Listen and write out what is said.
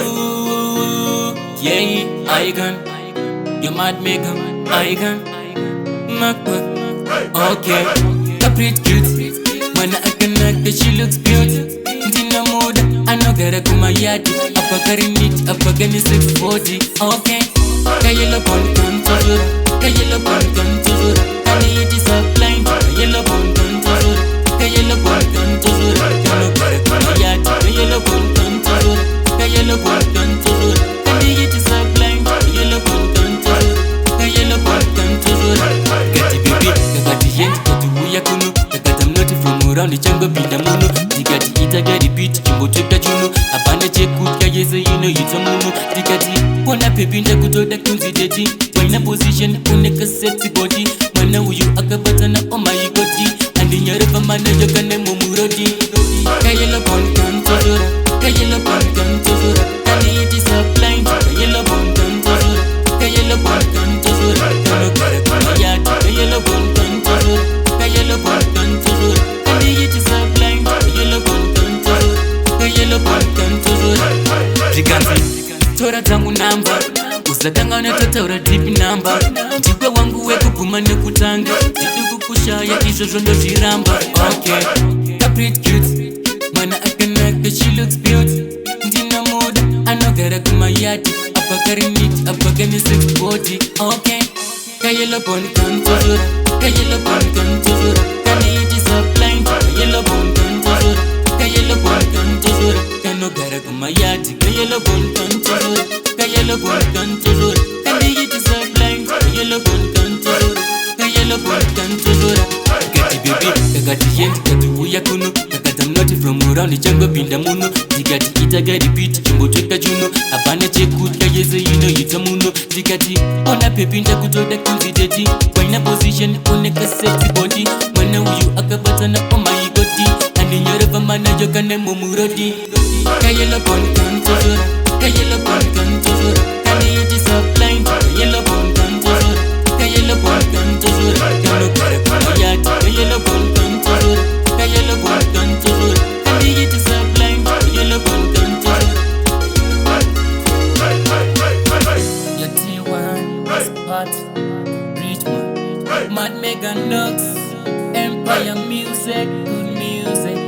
Ooh, yeah, icon. You Madmega, icon. Makwa, okay. Caprit cute, mana akanaka, she looks cute. Dina moda, I know gara kumayati. Apakari neat, apagani 640, okay. Kayellow pon kantora, Kayellow pon kantora. Kani it is a blind, Kayellow pon kantora, Kayellow pon kantora. Kano gara kumayati, Kayellow pon kantora, Kayellow pon kantora. Kani it is a blind, Kayellow pon kantora, Kayellow pon kantora. Gati baby, gati yen, gati uya kunu. Gati mnoti from around the jungle, pinda muno. Digati itaga repeat, kimbo cheka juno. Abane chekut ya yeze yino yitamuno. Digati wana pepinda kutoda kunzi dedi. Waina position uneka sexy body. Mana uyu akabata na oh my godi. Andi nyarepa mana jokane mumurodi. Kayellow pon kantora, Kayellow pon kantora. Kani it is a blind, Kayellow pon kantora, Kayellow pon kantora. Kano kara kumayati, Kayellow pon kantora, Kayellow pon kantora. Kani it is a blind, Kayellow pon kantora, Kayellow pon kantora. Jiganzi, tora tangu namba. Usadanga unatotaura deep number. Ndikwe wangu weku kumane kutanga. Ziduku kushaya isho zondo jiramba. Okay, Caprit cute, mana akanaka, she looks cute. Ndina moda, I know gara kumayati. Apakari neat, apagani 640, okay. Kayellow pon kantora, Kayellow pon kantora. Kani it is a blind, Kayellow pon kantora, Kayellow pon kantora. Kano gara kumayati, Kayellow pon kantora, Kayellow pon kantora. Kani it is a blind, Kayellow pon kantora, Kayellow pon kantora. Gati baby, gati yen, gati uya kunu. Gati mnoti from around the jungle, pinda muno. Digati itaga repeat, kimbo cheka juno. Abane chekut ya yeze yino yitamuno. Digati ona pepinda kutoda kunzi dedi. Waina position uneka sexy body. Mana uyu akabata na oh my godi. Andi nyarepa mana jokane mumurodi. Kayellow pon kantora, Kayellow pon kantora. Kani it is a blind, Kayellow pon kantora, Kayellow pon kantora. Kano kara kumayati, Kayellow pon kantora, Kayellow pon kantora. Kani it is a blind, Kayellow pon kantora. Your T1 spot, Richmond, Madmega Nux, Empire Music, good music.